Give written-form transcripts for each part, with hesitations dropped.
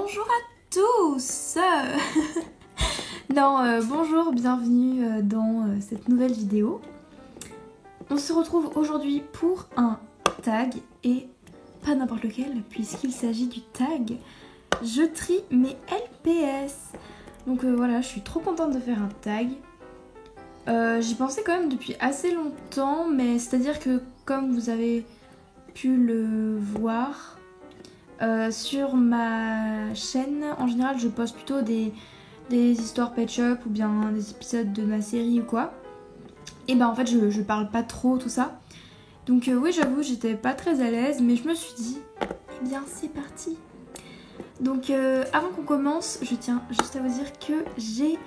Bonjour à tous. Bonjour, bienvenue dans cette nouvelle vidéo. On se retrouve aujourd'hui pour un tag, et pas n'importe lequel, puisqu'il s'agit du tag « Je trie mes LPS ». Donc voilà, je suis trop contente de faire un tag. J'y pensais quand même depuis assez longtemps, mais c'est-à-dire que comme vous avez pu le voir, sur ma chaîne, en général, je poste plutôt des histoires Pet Shop ou bien des épisodes de ma série ou quoi. Et ben en fait, je parle pas trop tout ça. Donc oui, j'avoue, j'étais pas très à l'aise, mais je me suis dit, eh bien c'est parti. Donc avant qu'on commence, je tiens juste à vous dire que j'ai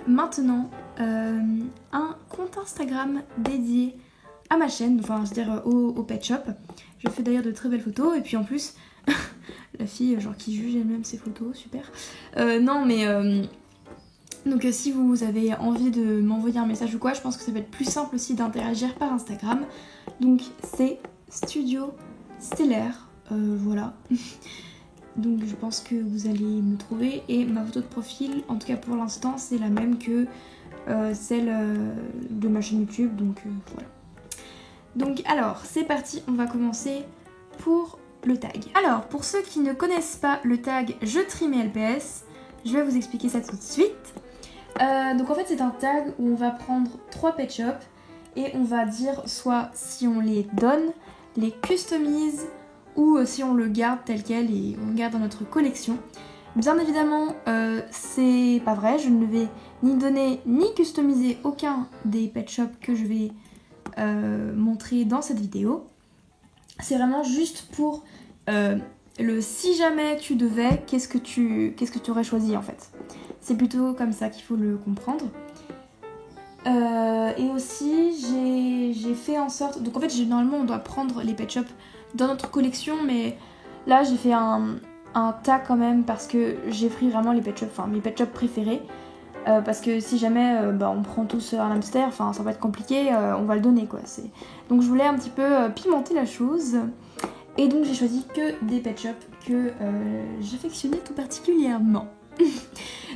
maintenant un compte Instagram dédié à ma chaîne, enfin je veux dire au Pet Shop. Je fais d'ailleurs de très belles photos, et puis en plus la fille genre qui juge elle-même ses photos, super. Donc si vous avez envie de m'envoyer un message ou quoi, je pense que ça va être plus simple aussi d'interagir par Instagram. Donc c'est Studio Stellaire, voilà. Donc je pense que vous allez me trouver, et ma photo de profil, en tout cas pour l'instant, c'est la même que celle de ma chaîne YouTube, donc voilà. Donc alors, c'est parti, on va commencer pour le tag. Alors, pour ceux qui ne connaissent pas le tag « Je trie mes LPS », je vais vous expliquer ça tout de suite. Donc en fait, c'est un tag où on va prendre 3 Pet Shop et on va dire soit si on les donne, les customise, ou si on le garde tel quel et on le garde dans notre collection. Bien évidemment, c'est pas vrai, je ne vais ni donner ni customiser aucun des Pet Shop que je vais montrer dans cette vidéo. C'est vraiment juste pour le si jamais tu devais, qu'est-ce que tu aurais choisi en fait. C'est plutôt comme ça qu'il faut le comprendre. Et aussi j'ai fait en sorte, donc en fait normalement on doit prendre les Pet Shop dans notre collection, mais là j'ai fait un tas quand même parce que j'ai pris vraiment les Pet Shop, enfin mes Pet Shop préférés. Parce que si jamais on prend tous un hamster, enfin ça va être compliqué, on va le donner quoi. Donc je voulais un petit peu pimenter la chose, et donc j'ai choisi que des Pet Shop que j'affectionnais tout particulièrement.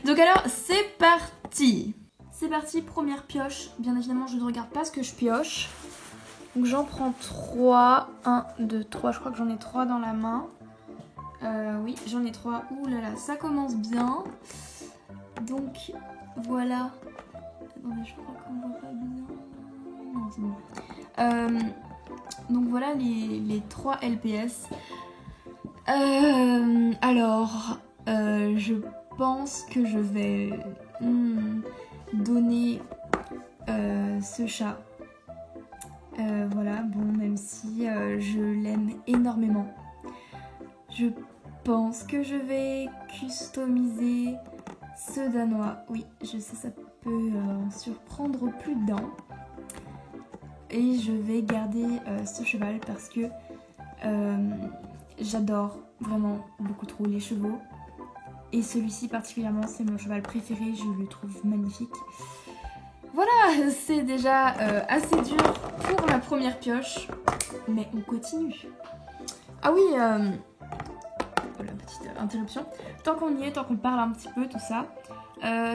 Donc alors c'est parti. C'est parti, première pioche. Bien évidemment je ne regarde pas ce que je pioche. Donc j'en prends 3. 1, 2, 3, je crois que j'en ai 3 dans la main. Oui, j'en ai 3. Ouh là là, ça commence bien. Donc voilà. Attendez, je crois qu'on voit pas bien. Non, c'est bon. Donc voilà les 3 LPS. Alors, je pense que je vais donner ce chat. Voilà, bon, même si je l'aime énormément. Je pense que je vais customiser ce danois. Oui, je sais, ça peut surprendre plus d'un. Et je vais garder ce cheval parce que j'adore vraiment beaucoup trop les chevaux. Et celui-ci particulièrement, c'est mon cheval préféré, je le trouve magnifique. Voilà, c'est déjà assez dur pour la première pioche, mais on continue. Ah oui, voilà, petite interruption. Tant qu'on y est, tant qu'on parle un petit peu, tout ça.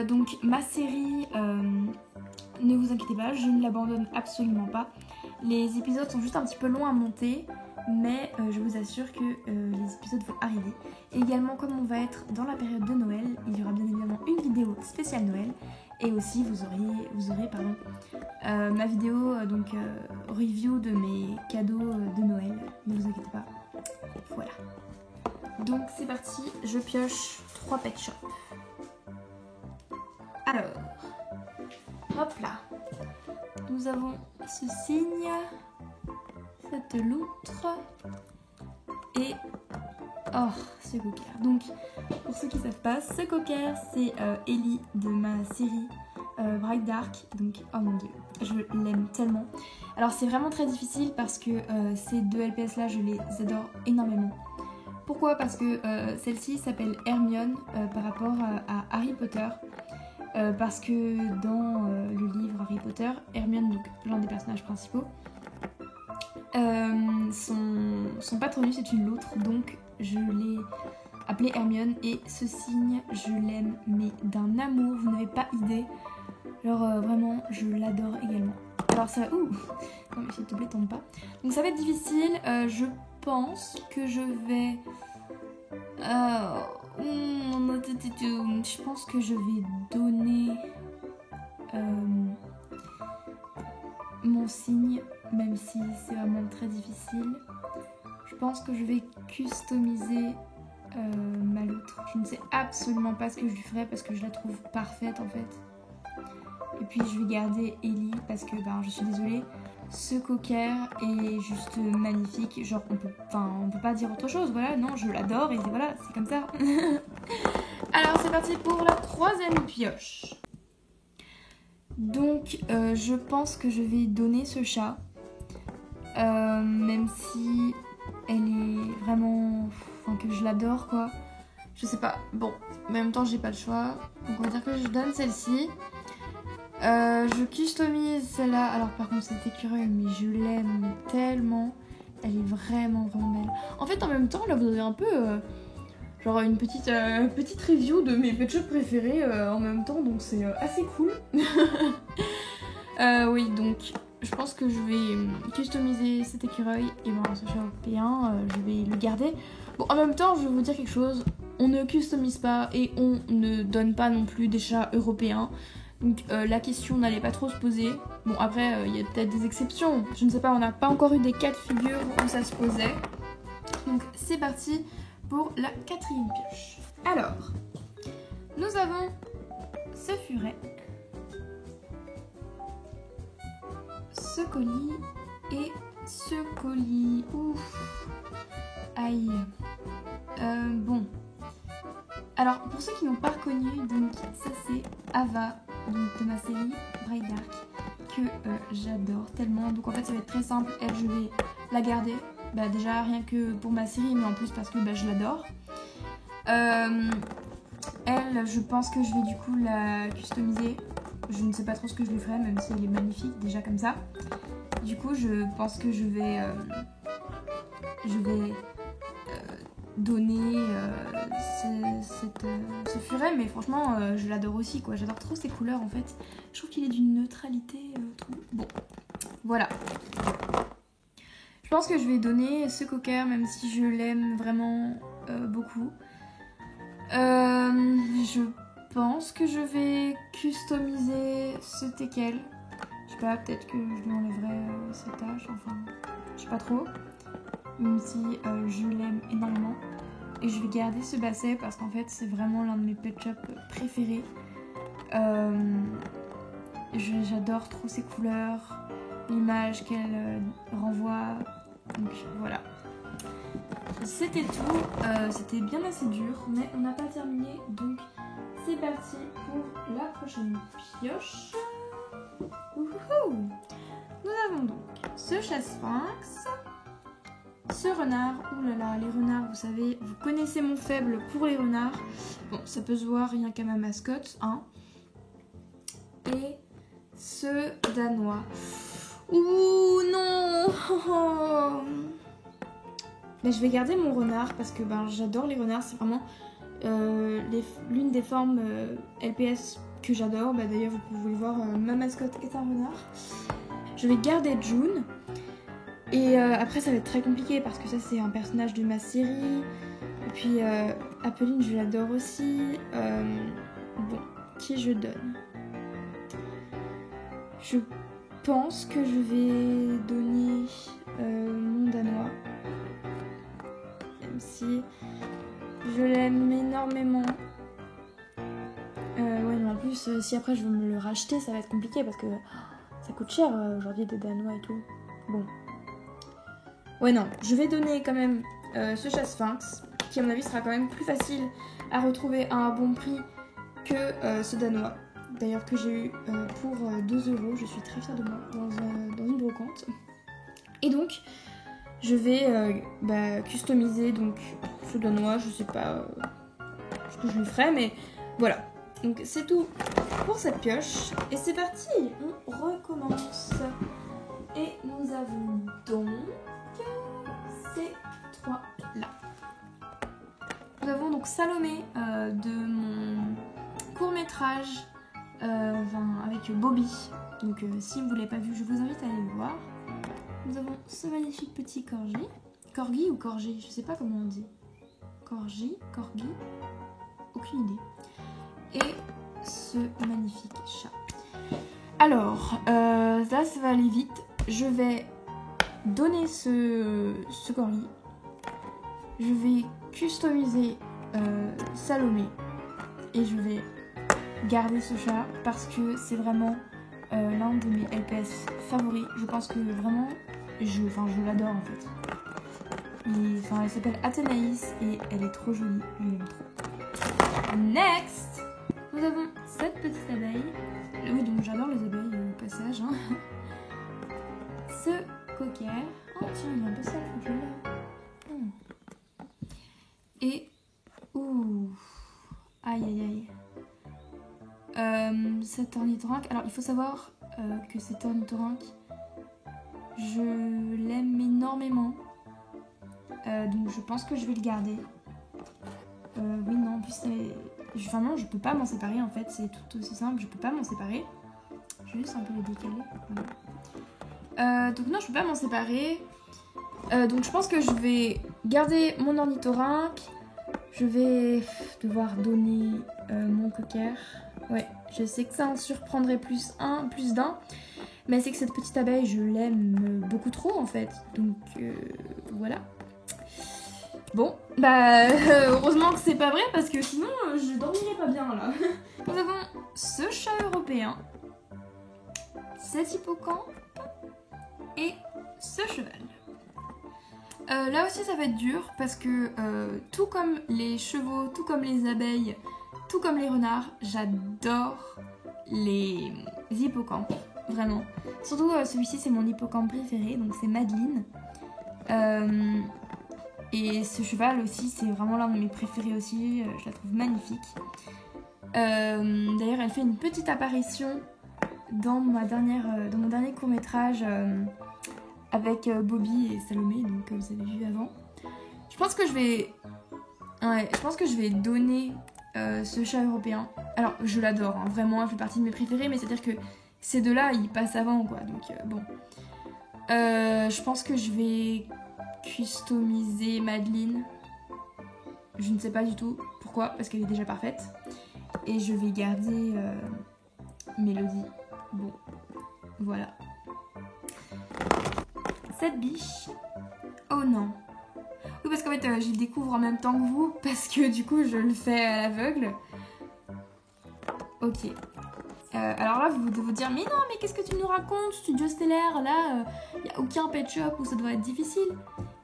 Donc ma série, ne vous inquiétez pas, je ne l'abandonne absolument pas. Les épisodes sont juste un petit peu longs à monter, mais je vous assure que les épisodes vont arriver. Et également, comme on va être dans la période de Noël, il y aura bien évidemment une vidéo spéciale Noël. Et aussi vous aurez ma vidéo review de mes cadeaux de Noël. Ne vous inquiétez pas. Voilà. Donc c'est parti, je pioche 3 Pet Shop. Alors, hop là. Nous avons ce signe, cette loutre et oh, ce cocker. Donc pour ceux qui ne savent pas, ce cocker c'est Ellie de ma série Bright Dark. Donc oh mon dieu, je l'aime tellement. Alors c'est vraiment très difficile parce que ces 2 LPS là je les adore énormément. Pourquoi? Parce que celle-ci s'appelle Hermione par rapport à Harry Potter. Parce que dans le livre Harry Potter, Hermione, donc l'un des personnages principaux, son patronus est une loutre, donc je l'ai appelée Hermione et ce signe je l'aime mais d'un amour, vous n'avez pas idée. Genre vraiment je l'adore également. Alors ça... Ouh. Non mais s'il te plaît tombe pas. Donc ça va être difficile, je pense que je vais... je pense que je vais donner mon signe, même si c'est vraiment très difficile. Je pense que je vais customiser ma loutre. Je ne sais absolument pas ce que je lui ferai parce que je la trouve parfaite en fait. Et puis je vais garder Ellie parce que je suis désolée, ce cocker est juste magnifique. Genre on peut pas dire autre chose, voilà, non je l'adore et voilà, c'est comme ça. Alors c'est parti pour la troisième pioche. Donc je pense que je vais donner ce chat, même si elle est vraiment, que je l'adore quoi. Je sais pas, bon, en même temps j'ai pas le choix, donc on va dire que je donne celle-ci. Je customise celle-là, alors par contre cette écureuil, mais je l'aime tellement, elle est vraiment belle. En fait en même temps là vous avez un peu genre une petite review de mes pet shops préférés en même temps, donc c'est assez cool. Oui, donc je pense que je vais customiser cet écureuil et ce chat européen, je vais le garder. Bon, en même temps, je vais vous dire quelque chose, on ne customise pas et on ne donne pas non plus des chats européens. Donc la question n'allait pas trop se poser. Bon, après, il y a peut-être des exceptions, je ne sais pas, on n'a pas encore eu des cas de figure où ça se posait. Donc c'est parti pour la quatrième pioche. Alors, nous avons ce furet, ce colis et ce colis. Ouf, aïe. Bon. Alors, pour ceux qui n'ont pas reconnu, donc ça c'est Ava, donc de ma série Bright Dark, que j'adore tellement. Donc en fait, ça va être très simple. Elle, je vais la garder. Déjà rien que pour ma série, mais en plus parce que je l'adore. Elle, je pense que je vais du coup la customiser. Je ne sais pas trop ce que je lui ferai, même si elle est magnifique déjà comme ça. Du coup, je pense que je vais donner ce furet, mais franchement, je l'adore aussi, quoi. J'adore trop ses couleurs, en fait. Je trouve qu'il est d'une neutralité trop... Bon, voilà. Je pense que je vais donner ce cocker, même si je l'aime vraiment beaucoup. Je pense que je vais customiser ce teckel. Je sais pas, peut-être que je lui enlèverai ses taches, enfin, je sais pas trop. Même si je l'aime énormément. Et je vais garder ce basset parce qu'en fait c'est vraiment l'un de mes pet shops préférés. J'adore trop ses couleurs, l'image qu'elle renvoie. Donc voilà. C'était tout, c'était bien assez dur, mais on n'a pas terminé, donc c'est parti pour la prochaine pioche. Ouhou. Nous avons donc ce chat sphinx, ce renard. Ouh là là, les renards, vous savez, vous connaissez mon faible pour les renards. Bon, ça peut se voir rien qu'à ma mascotte, hein. Et ce danois. Ouh non. Mais je vais garder mon renard parce que j'adore les renards, c'est vraiment l'une des formes LPS que j'adore. D'ailleurs vous pouvez le voir, ma mascotte est un renard. Je vais garder June. Et après ça va être très compliqué parce que ça c'est un personnage de ma série. Et puis Appeline je l'adore aussi. Bon, qui je donne? Je pense que je vais donner mon danois. Même si je l'aime énormément. Ouais, mais en plus, si après je veux me le racheter, ça va être compliqué parce que ça coûte cher aujourd'hui des danois et tout. Bon. Ouais, non, je vais donner quand même ce chat sphinx, qui à mon avis sera quand même plus facile à retrouver à un bon prix que ce danois. D'ailleurs que j'ai eu pour 2 €, je suis très fière de moi, dans une brocante. Et donc, je vais customiser donc ce danois, je sais pas ce que je lui ferai, mais voilà. Donc c'est tout pour cette pioche, et c'est parti, on recommence. Et nous avons donc ces 3 là. Nous avons donc Salomé de mon court-métrage avec Bobby. Donc si vous ne l'avez pas vu, je vous invite à aller le voir. Nous avons ce magnifique petit corgi. Corgi ou corgi, je sais pas comment on dit. Corgi, aucune idée. Et ce magnifique chat. Alors, là ça va aller vite. Je vais donner ce corgi. Je vais customiser Salomé. Et je vais garder ce chat parce que c'est vraiment l'un de mes LPS favoris. Je pense que vraiment, je l'adore en fait. Elle s'appelle Athénaïs et elle est trop jolie, je l'aime trop. Next, nous avons cette petite abeille. Oui, donc j'adore les abeilles au passage. Hein. Ce cocker. Oh tiens, il est un peu sale, faut que je le lave. Et... ouh. Aïe aïe aïe. Cet ornithorynque. Alors il faut savoir que cet ornithorynque, je l'aime énormément. Donc je pense que je vais le garder. Oui, non, en plus c'est... Enfin non, je peux pas m'en séparer en fait, c'est tout aussi simple, je peux pas m'en séparer. Je vais juste un peu les décaler. Voilà. Donc non, je peux pas m'en séparer. Donc je pense que je vais garder mon ornithorynque. Je vais devoir donner mon cocker. Ouais, je sais que ça en surprendrait plus d'un. Mais c'est que cette petite abeille, je l'aime beaucoup trop en fait. Donc voilà. Bon, bah heureusement que c'est pas vrai parce que sinon je dormirais pas bien là. Nous avons ce chat européen, cet hippocampe et ce cheval. Là aussi ça va être dur parce que tout comme les chevaux, tout comme les abeilles, tout comme les renards, j'adore les hippocampes, vraiment. Surtout celui-ci c'est mon hippocampe préféré, donc c'est Madeleine. Et ce cheval aussi, c'est vraiment l'un de mes préférés aussi, je la trouve magnifique. D'ailleurs, elle fait une petite apparition dans mon dernier court-métrage avec Bobby et Salomé, donc comme vous avez vu avant. Je pense que je vais donner ce chat européen. Alors, je l'adore, hein, vraiment, elle fait partie de mes préférés, mais c'est-à-dire que ces deux-là, ils passent avant, quoi, donc bon. Je pense que je vais customiser Madeleine. Je ne sais pas du tout pourquoi, parce qu'elle est déjà parfaite. Et je vais garder Mélodie. Bon, voilà. Cette biche. Oh non. Oui, parce qu'en fait, je le découvre en même temps que vous, parce que du coup, je le fais à l'aveugle. Ok. Alors là, vous devez vous dire, mais non, mais qu'est-ce que tu nous racontes, Studio Stellaire, là, y a aucun pet shop où ça doit être difficile.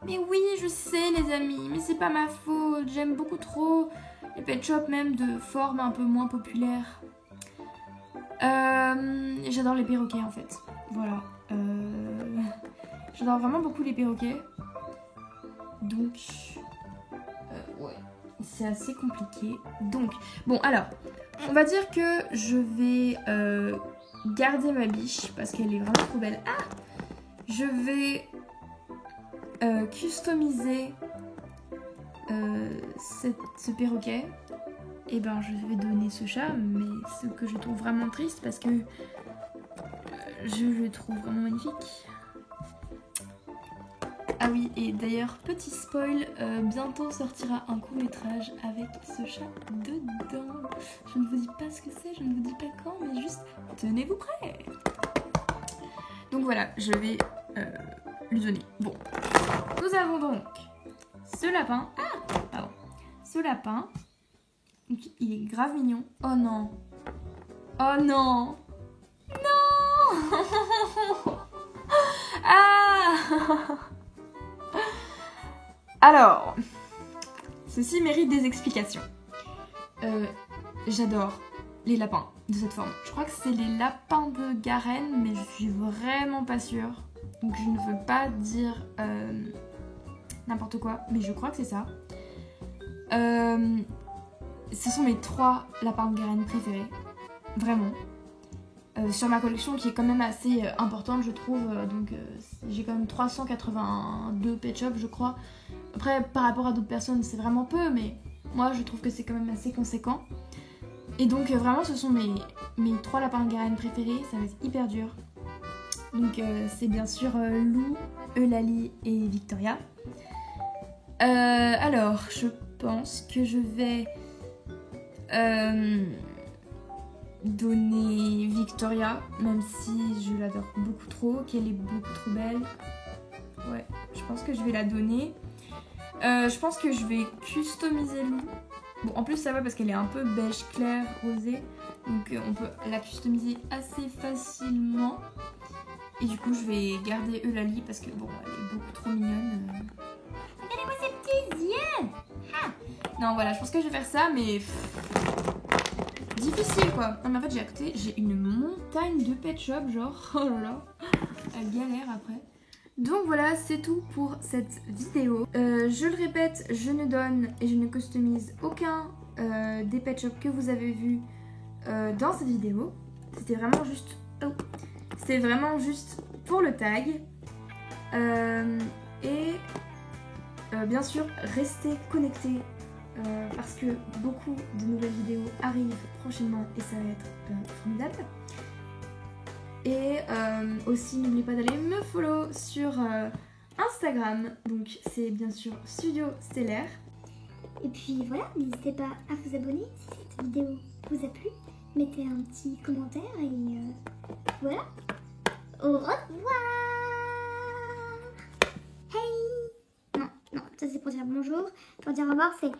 Mais oui, je sais les amis, mais c'est pas ma faute, j'aime beaucoup trop les pet shops même de forme un peu moins populaire. J'adore les perroquets en fait, voilà. J'adore vraiment beaucoup les perroquets. Donc, ouais, c'est assez compliqué. Donc, bon alors, on va dire que je vais garder ma biche parce qu'elle est vraiment trop belle. Ah, je vais customiser ce perroquet. Et ben je vais donner ce chat, mais ce que je trouve vraiment triste parce que je le trouve vraiment magnifique. Ah oui, et d'ailleurs, petit spoil, bientôt sortira un court-métrage avec ce chat dedans. Je ne vous dis pas ce que c'est, je ne vous dis pas quand, mais juste tenez-vous prêts. Donc voilà, je vais lui donner. Bon, nous avons donc ce lapin. Ah, pardon. Ce lapin, il est grave mignon. Oh non. Oh non. Non. Ah. Alors, ceci mérite des explications. J'adore les lapins de cette forme. Je crois que c'est les lapins de Garenne, mais je suis vraiment pas sûre. Donc je ne veux pas dire n'importe quoi, mais je crois que c'est ça. Ce sont mes 3 lapins de Garenne préférés. Vraiment. Sur ma collection qui est quand même assez importante je trouve, donc j'ai quand même 382 pet shops je crois. Après par rapport à d'autres personnes c'est vraiment peu, mais Moi je trouve que c'est quand même assez conséquent. Et donc vraiment ce sont mes 3 lapins de Garenne préférés, ça va être hyper dur. Donc c'est bien sûr Lou, Eulalie et Victoria. Alors je pense que je vais donner Victoria, même si je l'adore beaucoup trop, qu'elle est beaucoup trop belle. Ouais, je pense que je vais la donner. Je pense que je vais customiser Lou. Bon, en plus ça va parce qu'elle est un peu beige clair, rosé. Donc on peut la customiser assez facilement. Et du coup je vais garder Eulalie parce que bon, elle est beaucoup trop mignonne. Regardez-moi ses petits yeux. Ah. Non voilà, je pense que je vais faire ça, mais difficile quoi. Non mais en fait j'ai une montagne de pet shop, genre oh là là, elle galère après. Donc voilà, c'est tout pour cette vidéo. Je le répète, je ne donne et je ne customise aucun des pet shops que vous avez vus dans cette vidéo. C'était vraiment juste... Oh. C'était vraiment juste pour le tag. Bien sûr, restez connectés parce que beaucoup de nouvelles vidéos arrivent prochainement et ça va être formidable. Et aussi n'oubliez pas d'aller me follow sur Instagram, donc c'est bien sûr Studio Stellaire. Et puis voilà, n'hésitez pas à vous abonner si cette vidéo vous a plu. Mettez un petit commentaire et voilà. Au revoir. Hey. Non, ça c'est pour dire bonjour. Pour dire au revoir c'est